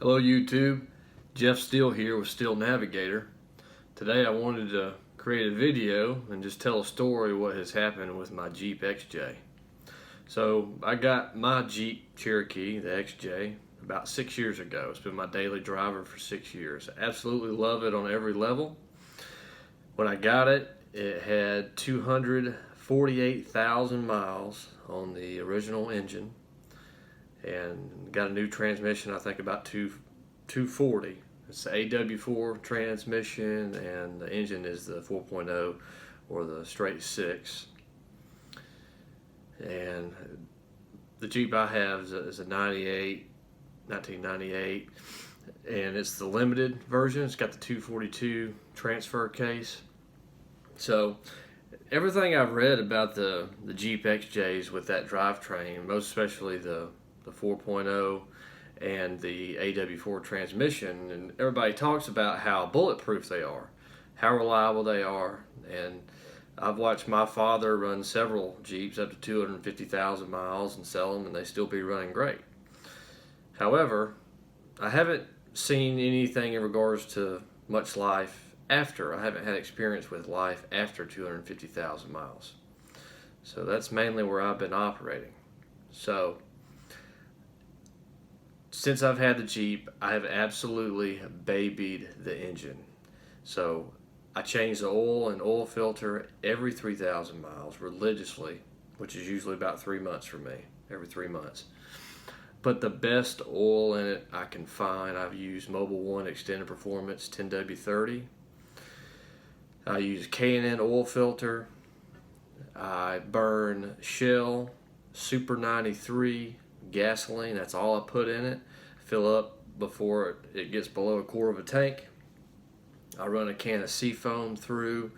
Hello YouTube, Jeff Steele here with Steele Navigator. Today I wanted to create a video and just tell a story of what has happened with my Jeep XJ. So I got my Jeep Cherokee, the XJ, about 6 years ago. It's been my daily driver for 6 years. I absolutely love it on every level. When I got it, it had 248,000 miles on the original engine, and got a new transmission, I think about 240. It's the AW4 transmission, and the engine is the 4.0 or the straight 6. And the Jeep I have is a 1998, and it's the limited version. It's got the 242 transfer case. So everything I've read about the Jeep XJs with that drivetrain, most especially the 4.0 and the AW4 transmission, and everybody talks about how bulletproof they are, how reliable they are. And I've watched my father run several Jeeps up to 250,000 miles and sell them, and they still be running great. However, I haven't seen anything in regards to much life after. I haven't had experience with life after 250,000 miles. So that's mainly where I've been operating. So since I've had the Jeep, I have absolutely babied the engine. So I change the oil and oil filter every 3,000 miles religiously, which is usually about 3 months for me, every 3 months. But the best oil in it I can find, I've used Mobil 1 Extended Performance 10W30. I use K&N oil filter. I burn Shell Super 93 gasoline. That's all I put in it. Fill up before it gets below a quarter of a tank. I run a can of Seafoam through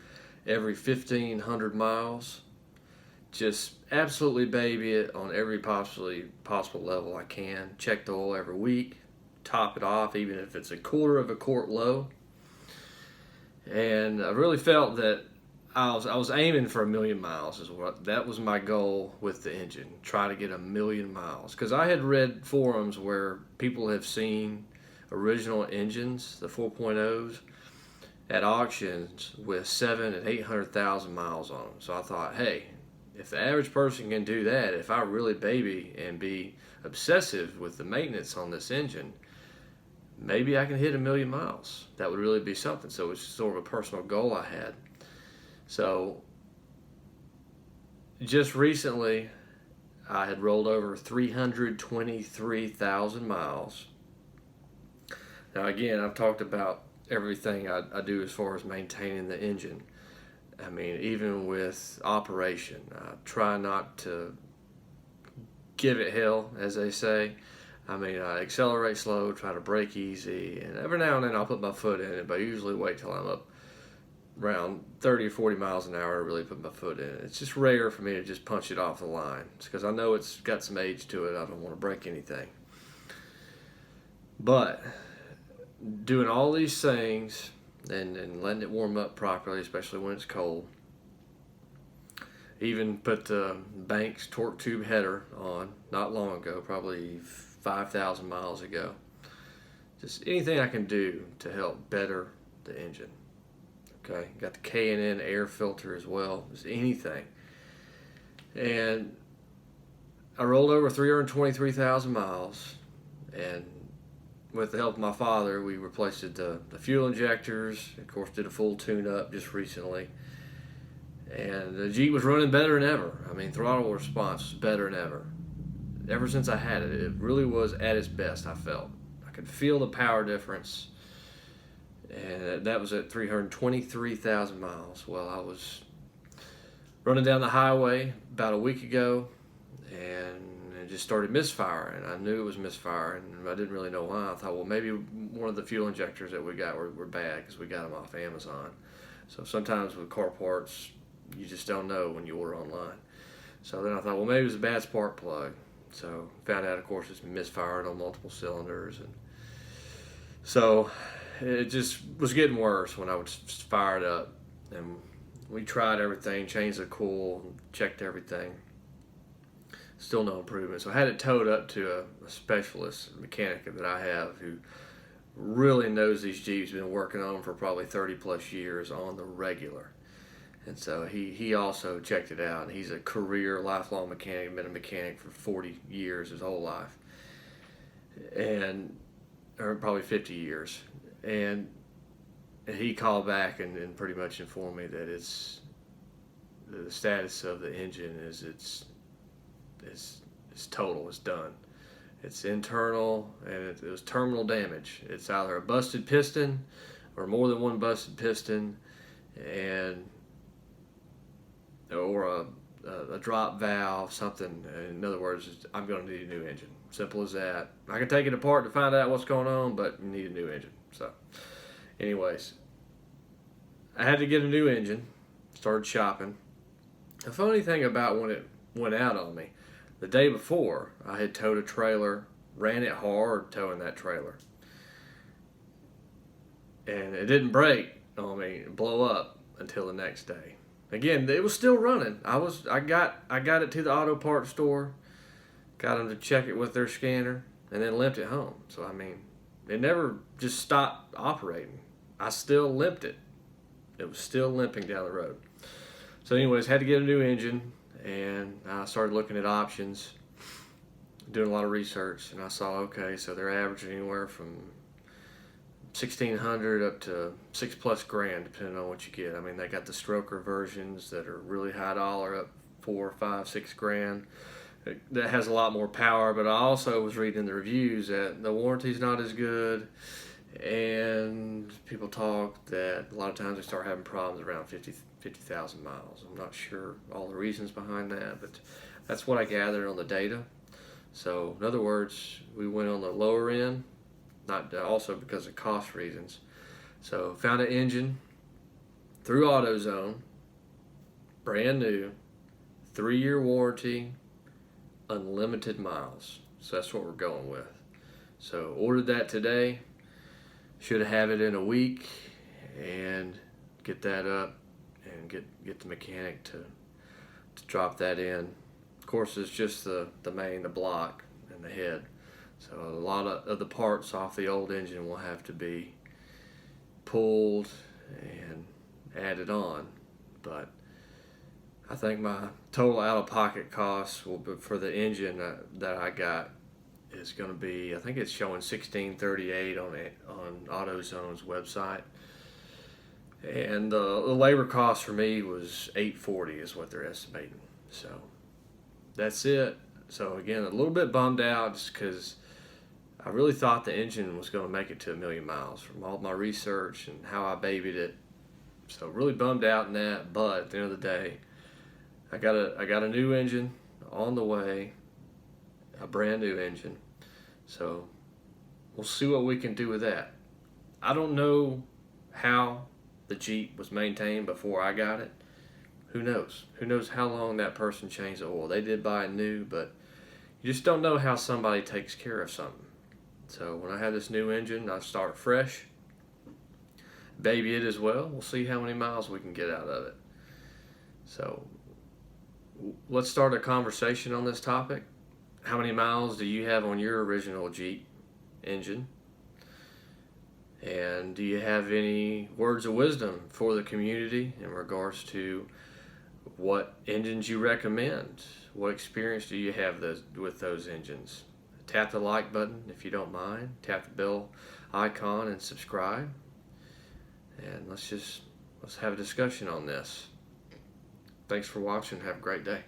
every 1,500 miles. Just absolutely baby it on every possible level I can. Check the oil every week. Top it off even if it's a quarter of a quart low. And I really felt that I was aiming for 1,000,000 miles. That was my goal with the engine. Try to get 1,000,000 miles. Because I had read forums where people have seen original engines, the 4.0s, at auctions with 700,000 and 800,000 miles on them. So I thought, hey, if the average person can do that, if I really baby and be obsessive with the maintenance on this engine, maybe I can hit 1,000,000 miles. That would really be something. So it's sort of a personal goal I had. So just recently, I had rolled over 323,000 miles. Now again, I've talked about everything I do as far as maintaining the engine. I mean, even with operation, I try not to give it hell, as they say. I mean, I accelerate slow, try to brake easy, and every now and then I'll put my foot in it, but I usually wait till I'm up around 30 or 40 miles an hour to really put my foot in it. It's just rare for me to just punch it off the line. It's because I know it's got some age to it. I don't want to break anything. But doing all these things and letting it warm up properly, especially when it's cold. Even put the Banks torque tube header on not long ago, probably 5,000 miles ago. Just anything I can do to help better the engine. Okay, got the K&N air filter as well, just anything. And I rolled over 323,000 miles, and with the help of my father, we replaced the fuel injectors. Of course, did a full tune-up just recently. And the Jeep was running better than ever. I mean, throttle response was better than ever. Ever since I had it, it really was at its best, I felt. I could feel the power difference. And that was at 323,000 miles. Well, I was running down the highway about a week ago, and it just started misfiring. I knew it was misfiring, and I didn't really know why. I thought, well, maybe one of the fuel injectors that we got were bad because we got them off Amazon. So sometimes with car parts, you just don't know when you order online. So then I thought, well, maybe it was a bad spark plug. So found out, of course, it's misfiring on multiple cylinders. And so it just was getting worse when I would fire it up. And we tried everything, changed the coil, checked everything. Still no improvement. So I had it towed up to a specialist mechanic that I have who really knows these Jeeps, been working on them for probably 30 plus years on the regular. And so he also checked it out. He's a career, lifelong mechanic, been a mechanic for 40 years, his whole life. Or probably 50 years. And he called back and pretty much informed me that the status of the engine is it's total, it's done. It's internal, and it was terminal damage. It's either a busted piston or more than one busted piston, or a drop valve, something. In other words, I'm going to need a new engine. Simple as that. I can take it apart to find out what's going on, but you need a new engine. So, anyways, I had to get a new engine. Started shopping. The funny thing about when it went out on me, the day before, I had towed a trailer, ran it hard towing that trailer. And it didn't break on me, blow up until the next day. Again, it was still running. I got it to the auto parts store, got them to check it with their scanner, and then limped it home. So, I mean, it never just stopped operating. I still limped it. It was still limping down the road. So anyways, had to get a new engine, and I started looking at options, doing a lot of research, and I saw, okay, so they're averaging anywhere from $1,600 up to $6+ grand, depending on what you get. I mean, they got the stroker versions that are really high dollar, up $4, $5, $6 grand. That has a lot more power, but I also was reading the reviews that the warranty's not as good, and people talk that a lot of times they start having problems around 50,000 miles. I'm not sure all the reasons behind that, but that's what I gathered on the data. So, in other words, we went on the lower end, not also because of cost reasons. So, found an engine through AutoZone, brand new, 3-year warranty, unlimited miles. So that's what we're going with. So ordered that today. Should have it in a week, and get that up and get the mechanic to drop that in. Of course, it's just the main, the block, and the head. So a lot of the parts off the old engine will have to be pulled and added on. But I think my total out-of-pocket costs will be, for the engine that I got, is going to be, I think it's showing $1,638 on AutoZone's website, and the labor cost for me was $840 is what they're estimating. So that's it. So again, a little bit bummed out just because I really thought the engine was going to make it to 1,000,000 miles from all my research and how I babied it. So really bummed out in that, but at the end of the day, I got a new engine on the way, a brand new engine. So we'll see what we can do with that. I don't know how the Jeep was maintained before I got it. Who knows? Who knows how long that person changed the oil? They did buy it new, but you just don't know how somebody takes care of something. So when I have this new engine, I start fresh, baby it as well. We'll see how many miles we can get out of it. So let's start a conversation on this topic. How many miles do you have on your original Jeep engine? And do you have any words of wisdom for the community in regards to what engines you recommend? What experience do you have with those engines? Tap the like button if you don't mind. Tap the bell icon and subscribe. And let's have a discussion on this. Thanks for watching. Have a great day.